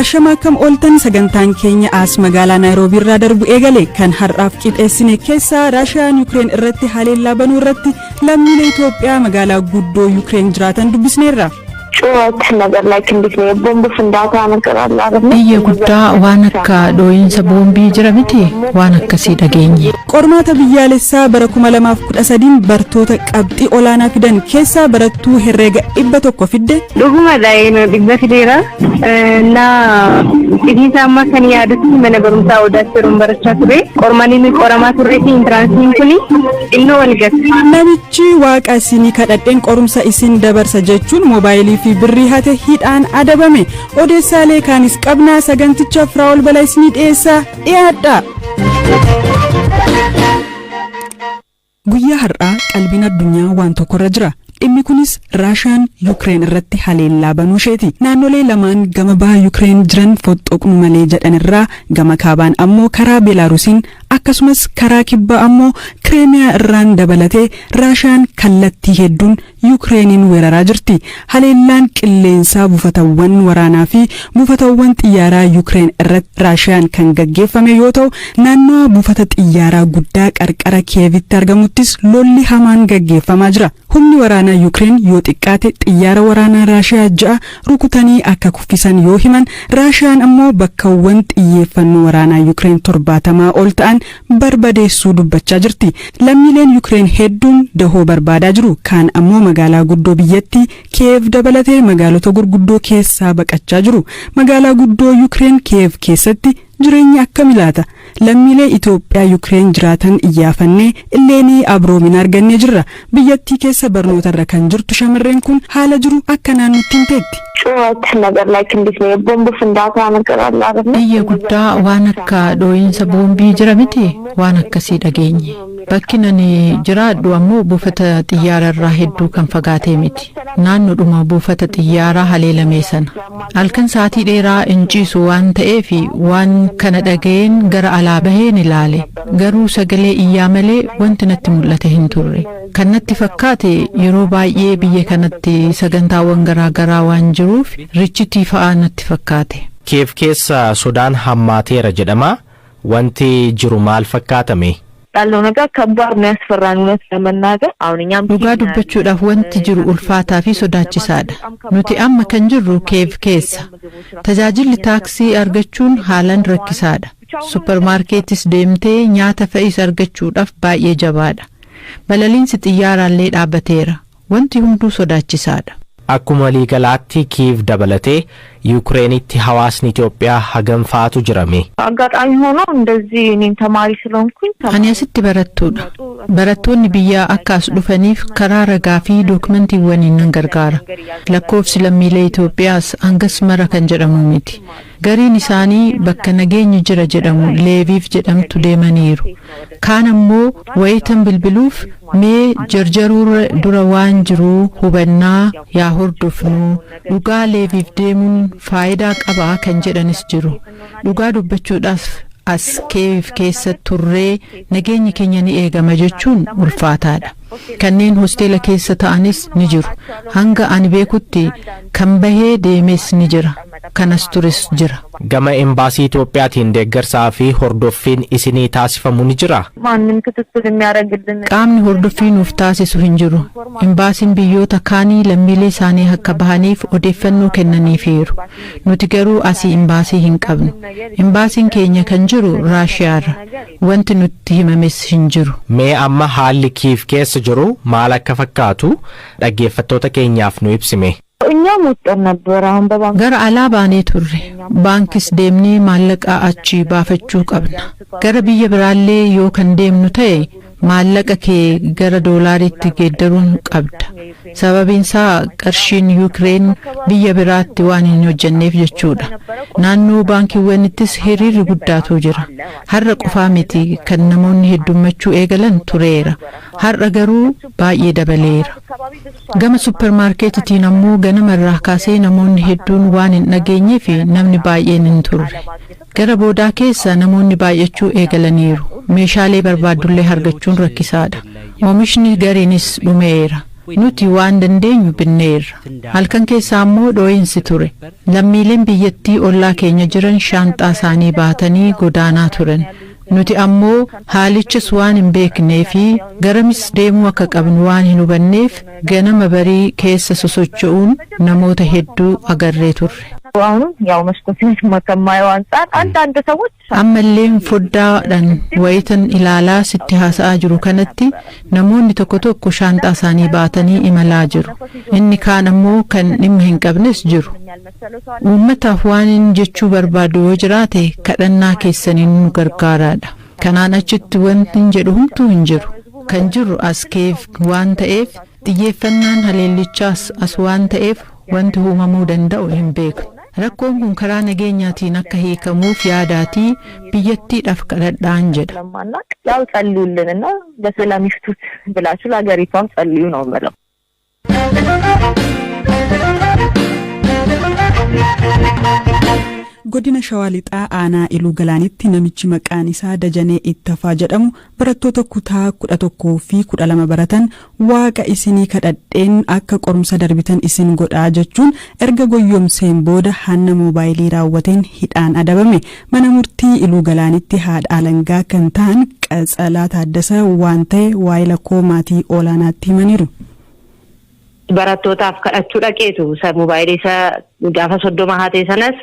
Hashama akkam ooltan sagantaan keenya as magaalaa Naayiroobii irraa darbu eegale kan har'aaf qixeessine keessa Raashiyaan Yuukireen irratti haleellaa banuu irratti lammiilee Itoophiyaa magaalaa guddoo Yuukireen jiraatan dubbisneerra. ጩኸት ነገር ላይ እንዴት ነው ቦምብ ፍንዳታ ነገር አለ አይደል? Biyya guddaa waan akka dhooyinsa boombii jira miti waan akkasii dhageenye. Qormaata biyyaalessaa bara 2013 bartoota qabxii olaanaa fidan keessaa barattuu herreega 100 fidde. Dhuguma daa'ima dhibba fideera na idisa amma kan yaadatu mana barumsaa odaachuu barachaa ture qormaanni qoramaa turreetii intiraansiin kuni innoo walgatti. Namichi waaqa isinii kadhadheen qorumsa isin dabarsa jechuun moobaayilii fi birrii hate hidhaan adabame. Odeessaalee kaanis qabnaa saganticha Firaa'ol Balaa isinii dhiyeessaa dhiyaadha. Guyyaa har'aa qalbiin addunyaa waan tokkorra jira. Dhimmi kunis Raashiyaan Yuukireen irratti haleellaa banuu isheeti. Naannolee lamaan gama baha Yuukireen jiran foxxoqnu malee jedhan irraa gama kaabaan ammoo karaa Beelaarusiin akkasumas karaa kibbaa ammoo Kireemiyaa irraan dabalatee Raashiyaan kallattii hedduun Yuukireeniin weeraraa jirti. Haleellaan qilleensaa buufatawwan waraanaa fi buufatawwan xiyyaaraa Yuukireen irratti Raashiyaan kan gaggeeffame yoo ta'u naannoo buufata xiyyaaraa guddaa qarqara Kiyevitti argamuttis lolli hamaan gaggeeffamaa jira. Humni waraanaa Yuukireen yoo xiqqaate xiyyaara waraanaa Raashiyaa 6 rukutanii akka kuffisan yoo himan Raashiyaan ammoo bakkawwan xiyyeeffannoo waraanaa Yuukireen 70 ol ta'an barbadeessuu dubbachaa jirti. Lammiileen Yuukireen hedduun dahoo barbaadaa jiru. Kaan ammoo magaalaa guddoo biyyattii Kiyev dabalatee magaalota gurguddoo keessaa baqachaa jiru. Magaalaa guddoo Yuukireen Kiyev keessatti jireenya akkam ilaata? Lammiilee Itoophiyaa Yuukireen jiraatan iyyaafannee illeenii abroomina argannee jirra. Biyyattii keessa barnootarra kan jirtu shamarreen kun haala jiru akka naannotti himteetti. ጩኸት ነገር ላይ እንዴት ነው ቦምብ ፍንዳታ ነገር አለ አይደል? Biyya guddaa waan akka dhooyinsa boombii jira miti waan akkasii dhageenye. Bakki ani jiraadhu ammoo buufata xiyyaaraa irraa hedduu kan fagaatee miti. Naannoodhuma buufata xiyyaaraa haleelame sana. Halkan saatii dheeraa inciisu waan ta'eef waan kana dhaga'een gara alaa baheen ilaale. Garuu sagalee iyyaa malee wanti natti mul'ate hin turre. Kan natti fakkaate yeroo baay'ee biyya kanatti sagantaawwan garaa waan jiruuf richitii fa'aa natti fakkaate. Kiyev keessa sodaan hammaateera jedhama. Wanti jiru maal fakkaatame? ያለው ነገር ከባድ ነው ያስፈራን እውነት ለመናገር አሁን እኛም dhugaa dubbachuudhaaf wanti jiru ulfaataa fi sodaachisaadha. Nuti amma kan jirru Kiyev keessa. Tajaajilli taaksii argachuun haalan rakkisaadha. Supermarkeetis deemtee nyaata fa'is argachuudhaaf baay'ee jabaadha. Balaliinsi xiyyaaraallee dhaabbateera. Wanti hunduu sodaachisaadha. Akkuma liigalaatti Kiyev dabalatee Yuukireenitti hawaasni Itoophiyaa hagam faatu jirame. አጋጣሚ ሆኖ እንደዚህ እኔም ተማሪ ስለሆንኩኝ Ani asitti barattuudha. Barattoonni biyyaa akka as dhufaniif karaa ragaa fi dookumantiiwwaniin nan gargaara. Lakkoofsi lammiilee Itoophiyaas hangas mara kan jedhamu miti. Gariin isaanii bakka nageenyi jira jedhamu Leeviif jedhamtu deemaniiru. Kaan ammoo wayitan bilbiluuf mee jarjaruu dura waan jiru hubannaa yaa hordofnu dhugaa Leeviif deemuun faayidaa qabaa kan jedhanis jiru. Dhugaa dubbachuudhaaf as Kiyev keessa turree nageenyi keenya ni eegama jechuun ulfaataadha. Kanneen hosteela keessa ta'anis ni jiru. Hanga ani beekutti kan bahee deemes ni jira. Kanas tures jira. Gama embaasii Itoophiyaatiin deeggarsaa fi hordoffiin isinii taasifamu ni jira. ማንም ክትትል የሚያደርግልን Qaamni hordoffii nuuf taasisu hin jiru. Embaasiin biyyoota kaanii lammiilee isaanii akka bahaniif odeeffannoo kennaniifiiru. Nuti garuu asii embaasii hin qabnu. Embaasiin keenya kan jiru Raashiyaarra. Wanti nutti himames hin jiru. Mee amma haalli Kiyev keessa jiru maal akka fakkaatu dhaggeeffattoota keenyaaf nu ibsime. እኛም ወጥተን ነበር አሁን በባንክ Gara alaa baanee turre. Baankis deemnee maallaqa achi baafachuu qabna. Gara biyya biraallee yoo kan deemnu ta'e maallaqa kee gara doolaariitti geeddaruun qabda. Sababiin isaa qarshiin Yuukireen biyya biraatti waan hin hojjenneef jechuudha. Naannoo baankiiwwanittis hiriirri guddaatu jira. Har'a qofaa miti kan namoonni heddummachuu eegalan tureera. Har'a garuu baay'ee dabaleera. Gama supermarkeetitiin ammoo ganamarraa kaasee namoonni hedduun waan hin dhageenyeef namni baay'een hin turre. Gara boodaa keessa namoonni baay'achuu eegalaniiru. Meeshaalee barbaaddullee argachuun rakkisaadha. Oomishni gariinis dhumeera. nuti waan dandeenyu binneerra. Halkan keessaa immoo dhoo'insi ture. Lammiileen biyyattii ollaa keenya jiran shaanxaa isaanii baatanii godaanaa turan. Nuti ammoo haalichis waan hin beeknee fi garamis deemuu akka qabnu waan hin hubanneef ganama barii keessa sosocho'uun namoota hedduu agarree turre. አሁንም ያው መስኮት መከማዩ አንጻር አንዳንድ ሰዎች ammalleen foddaadhaan wayitan ilaalaa sitti haasa'aa jiru kanatti namoonni tokko tokko shaanxaa isaanii baatanii imalaa jiru. Inni kaan ammoo kan dhimma hin qabnes jiru. Uummataaf waan jechuu barbaadu yoo jiraate kadhannaa keessaniin nu gargaaraadha. Kanaan achitti wanti jedhu humtuu hin jiru. Kan jiru as keef waan ta'eef xiyyeeffannaan haleellichaas as waan ta'eef wanti uumamuu danda'u hin beeku. Rakkoon kun karaa nageenyaatiin akka hiikamuuf yaadaatii biyyattiidhaaf kadhadhaan jedha. ያው ጸልዩልንና በሰላም ይፍቱት ብላችሁ ለሀገሪቷም ጸልዩ ነው የምለው። Godina Shawaa Lixaa aanaa Iluu Galaanitti namichi maqaan isaa Dajanee Ittafaa jedhamu barattoota kutaa 11 fi 12 baratan waaqa isinii kadhadheen akka qorumsa darbitan isin godhaa jechuun erga goyyomseen booda hanna moobaayilii raawwateen hidhaan adabame. Mana murtii Iluu Galaanitti haadha alangaa kan ta'an Qatsalaa Taaddasaa waan ta'e waa'ee lakkoo maatii olaanaatti himaniiru. Barattootaaf kadhachuu dhaqeetu moobaayilii isaa gaafa 30 haatee sanas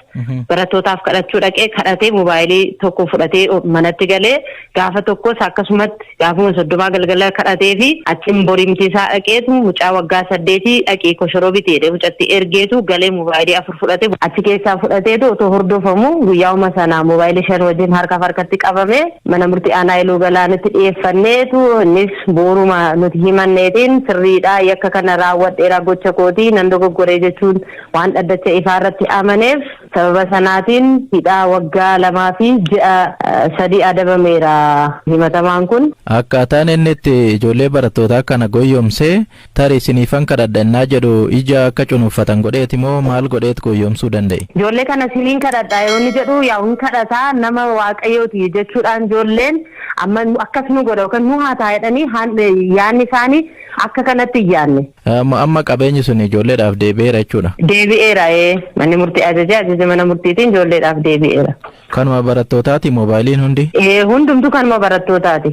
barattootaaf kadhachuu dhaqee kadhatee moobaayilii tokko fudhatee manatti galee gaafa tokkos akkasumatti gaafuma 30 galgala kadhatee fi achiin borimtii isaa dhaqeetu mucaa waggaa 8 dhaqee koshoroo bitee mucatti ergeetu galee moobaayilii 4 fudhatee achi keessaa fudhateetu otoo hordofamu guyyaa'uma sana moobaayilii 5 wajjin harkatti qabame mana murtii aanaa Iluu Galaanitti dhiyeeffanneetu innis booruma nuti himanneetiin sirriidhaa yakka kana raawwadheera gocha kootii nan dogoggoree jechuun waan dhaddacha ifaarratti amaneef sababa sanaatiin hidhaa waggaa 2 fi ji'a 3 adabameera himatamaan kun. Akkaataan inni itti ijoollee barattootaa kana goyyomsee tarii isiniifan kadhadhannaa jedhu ija akka cunuffatan godheeti moo maal godheet goyyomsuu danda'e? Ijoollee kana siniin kadhadhaa yoo inni jedhu yaa'uun kadhataa nama waaqayyooti jechuudhaan ijoolleen amma akkas nu godha yookaan nu haa taa'edhanii yaanni isaanii akka kanatti yaanne. Amma qabeenyi sun ijoolleedhaaf deebi'eera jechuudha. Deebi'eera manni murtii ajaja mana murtiitiin ijoolleedhaaf deebi'eera. Kanuma barattootaati moobaayiliin hundi? Hundumtu kanuma barattootaati.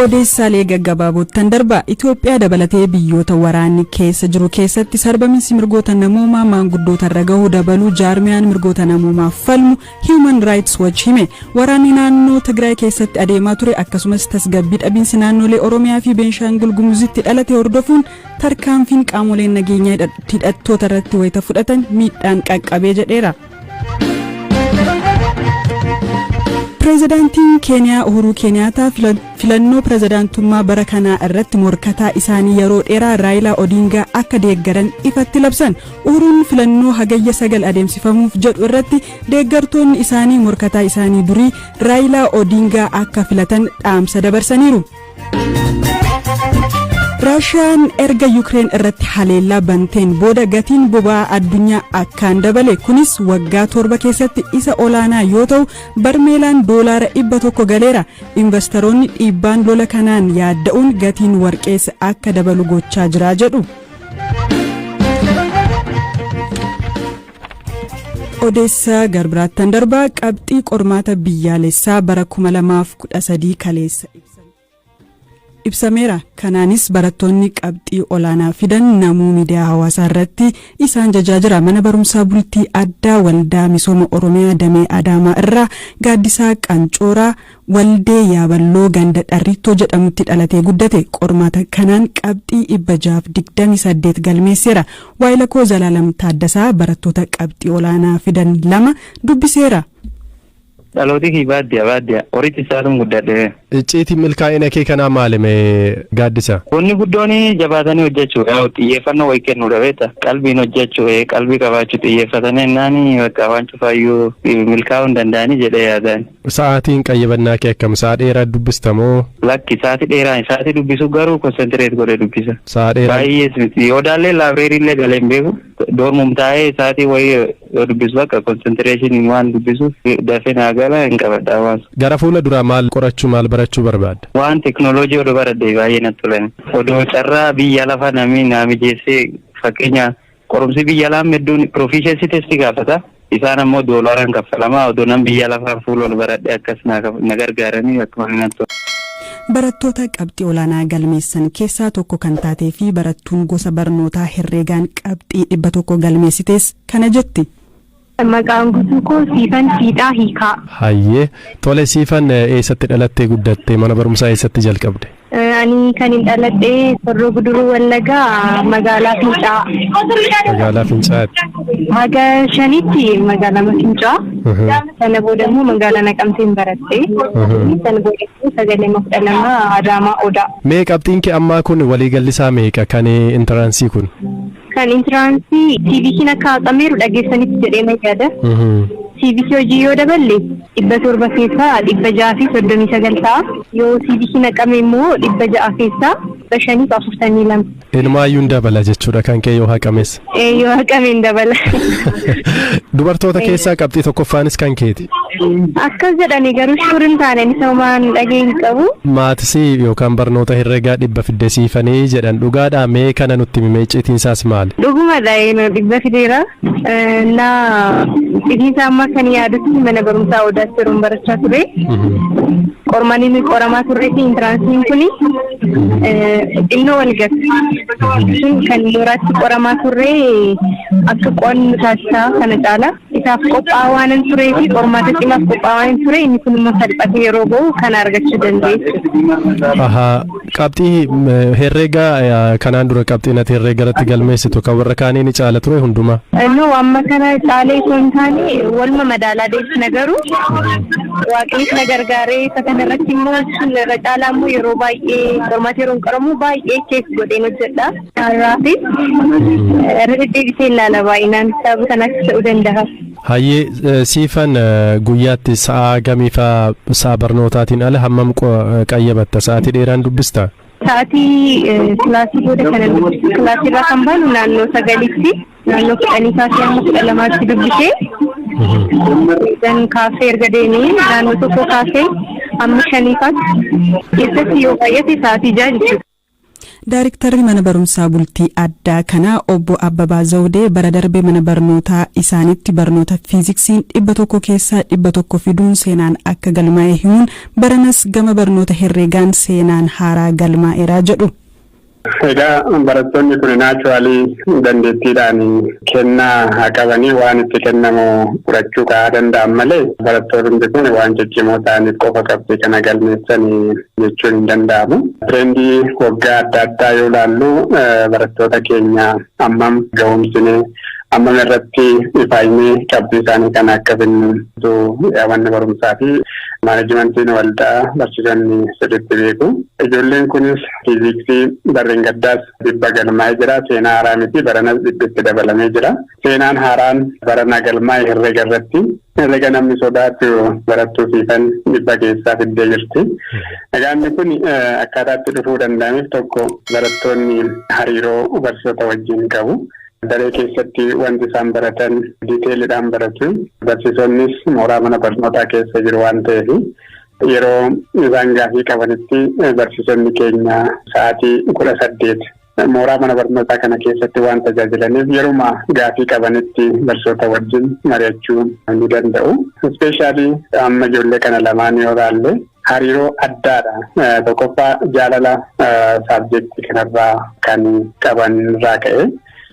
Odeessaalee gaggabaaboottan darba Itoophiyaa dabalatee biyyoota waraanni keessa jiru keessatti sarbaminsi mirgoota namoomaa maanguddoota irra gahuu dabaluu jaarmiyaan mirgoota namoomaaf falmu Human Rights Watch hime. Waraanni naannoo Tigraay keessatti adeemaa ture akkasumas tasgabbii dhabiinsi naannolee Oromiyaa fi Beenshaangul Gumuzitti dhalate hordofuun tarkaanfiin qaamoleen nageenyaa hidhattoota irratti wayita fudhatan miidhaan qaqqabee jedheera. Pireezidaantiin Keeniyaa Uhuru Kenyataa filannoo pireezidaantummaa bara kanaa irratti morkataa isaanii yeroo dheeraa Raayilaa Odingaa akka deeggaran ifatti labsan. Uhuruun filannoo hagayya 9 adeemsifamuuf jedhu irratti deeggartoonni isaanii morkataa isaanii durii Raayilaa Odingaa akka filatan dhaamsa dabarsaniiru. Raashiyaan erga Yukreen irratti haleellaa banteen booda gatiin boba'aa addunyaa akkaan dabale. Kunis waggaa 7 keessatti isa olaanaa yoo ta'u barmeelaan doolaara 100 galeera. Investoroonni dhiibbaan lola kanaan yaadda'uun gatiin warqees akka dabalu gochaa jira jedhu. Odeessaa garbiraattan darbaa qabxii qormaata biyyaalessaa bara 2013 kaleessa ibsameera. Kanaanis barattoonni qabxii olaanaa fidan namuu miidiyaa hawaasaa irratti isaan jajaa jira. Mana barumsaa bultii addaa waldaa misooma Oromiyaa damee Adaamaa irraa Gaaddisaa Qancooraa waldee yaaballoo ganda dharriittoo jedhamutti dhalatee guddate. Qormaata kanaan qabxii 628 galmeesseera. Waayilakoo Zalaalam Taaddasaa barattoota qabxii olaanaa fidan 2 dubbiseera. Dhalooti fi baadiyyaa horiitti isaatu guddadhe. Icciitii milkaa'ina kee kanaa maalime Gaaddisa? Wanni guddoon jabaatanii hojjechuu xiyyeeffannoo wayii kennuu dhabeeta. Qalbiin hojjechuu qalbii qabaachuu xiyyeeffatanii naani bakka waan cufaayyuu milkaa'uu hin danda'anii jedhee yaadan. Sa'aatiin qayyabannaa kee akkam sa'a dheeraa dubbistamoo? Lakki sa'aatii dheeraa sa'aatii dubbisu garuu konsentireet godhee dubbisa. Sa'a dheeraa? Baay'ees miti yoo daallee laabireeriillee galee hin beeku. doormum taa'ee isaatii wayii yoo dubbisu bakka konsentireeshiniin waan dubbisuuf dafee naa gala hin qabadha waan. Gara fuula duraa maal qorachuu maal barachuu barbaadda? Waan teknooloojii odoo baradhe baay'ee natti tolan. Odoo carraa biyya lafa namni naa mijeessee fakkeenya qorumsi biyya laa hedduun proficiency test gaafata. Isaan ammoo doolaaraan kaffalamaa odoo nam biyya lafaa fuula ol baradhe akkas na gargaaranii akkuma natti tola. Barattoota qabxii olaanaa galmeessan keessaa tokko kan taatee fi barattuun gosa barnootaa herreegaan qabxii 100 galmeessites kana jetti. Maqaan guutuu koo Siifan Fiidhaa Hiikaa. Hayyee tole Siifan eessatti dhalattee guddatte mana barumsaa eessatti jalqabde? Ani kan hin dhaladhee Horroo Guduruu Wallaggaa magaalaa Fincaa. Magaalaa Fincaatti. Haga 5tti magaalaa Fincaa. Sana booda immoo magaalaa Naqamteen baradhee. Sana booda immoo 912 Adaamaa Odaa. Mee qabxiin kee ammaa kun waliigallisaa meeqa kan intiraansii kun? Kan intiraansii TVC'n akka haqameeru dhageessanitti jedhee na yaada. CBC hojii yoo daballe 700 keessaa 639 ta'a. Yoo CBC naqame immoo 600 keessaa 542. Ilmaayyuu hin dabala jechuudha kan kee yoo haqames. Yoo haqame hin dabala. Dubartoota keessaa qabxii tokkoffaanis kan keeti. Akkas jedhanii garuu shuuriin taaneen isa homaan dhagee hin qabu. Maatisii yookaan barnoota herreegaa 100 fidde siifanii jedhan dhugaadhaa mee kana nutti himee citiinsaas maali? Dhugumadha 100 fideera. Citiinsa amma kan yaadutti mana barumsaa Odaatti yeroon barachaa ture. Qormaniin qoramaa turre fi intiraansiin kuni xinnoo wal gatti. Sun kan mooraatti qoramaa turre akka qo'annu taasisaa kana caala. Isaaf qophaa'aa waan turee fi qormaata cimaaf qophaa'aa waan ture inni kun immoo salphatee yeroo bahu kan argachuu dandeessu. Qabxii herreegaa kanaan dura qabxiin ati herreegarratti galmeessitu kan warra kaanii ni caala ture hundumaa? No amma kana caalee osoo hin taane waluma madaalaa deemsina garuu waaqnis na gargaaree isa kanarratti immoo sun irra caalaa immoo yeroo baay'ee qormaata yeroon qoramu baay'ee keessa godheen hojjedha. Har'aafis deddeebisee ilaala baay'inaan sababa kanaaf ta'uu danda'a. Hayyee Siifan guyyaatti sa'a gamiifaa sa'a barnootaatiin ala hammam qayyabatta sa'aatii dheeraan dubbistaa? Sa'aatii kilaasii booda kana dubbisu kilaasiirraa kan baanu naannoo 9tti naannoo 10 kaasee amma 12tti dubbisee dan kaasee erga deemee naannoo 1 kaasee amma 5 keessatti yoo baay'ate sa'aatii 6 jechuudha. Daayiriktarri mana barumsaa bultii addaa kanaa obbo Abbabaa Zawudee bara darbee mana barnootaa isaanitti barnoota fiiziksiin 100 keessaa 100 fiduun seenaan akka galmaa'e himuun baranas gama barnoota herreegaan seenaan haaraa galmaa'eeraa jedhu. Egaa barattoonni kun naachuraalii dandeettiidhaan kennaa qabanii waan itti kennamu fudhachuu kaa'aa danda'an malee barattoonni kun waan ciccimoo ta'aniif qofa qabxii kana galmeessanii jechuun hin danda'amu. Tireendii waggaa adda addaa yoo ilaallu barattoota keenya ammam ga'umsinee ammam irratti ifaayinee qabxii isaanii kan akka kennutu manni barumsaa fi maanajimentiin waldaa barsiisonni sirriitti beeku. Ijoolleen kunis fiiziksii barreen gaddaas 100 galmaa'ee jira. Seenaa haaraa miti baranas 100tti dabalamee jira. Seenaan haaraan barana galmaa'ee herreega irratti herreega namni sodaatu barattuu Siifan 100 keessaa fiddee jirti. Egaa inni kun akkaataatti dhufuu danda'aniif tokko barattoonni hariiroo barsiisota wajjin qabu. Daree keessatti wanti isaan baratan diiteelidhaan baratu. Barsiisonnis mooraa mana barnootaa keessa jiru waan ta'eef yeroo isaan gaafii qabanitti barsiisonni keenya sa'aatii 18 mooraa mana barnootaa kana keessatti waan tajaajilaniif yeruma gaafii qabanitti barsiisota wajjin mari'achuu ni danda'u. Ispeeshaalii amma ijoollee kana lamaan yoo ilaalle hariiroo addaadha. Tokkoffaa jaalala saabjektii kanarraa kan qaban irraa ka'e.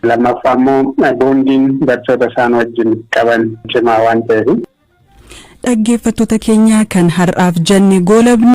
Lammaffaa immoo boondiin barsiisota isaan wajjin qaban cimaa waan ta'eef. Dhaggeeffattoota keenya kan har'aaf jenne goolabne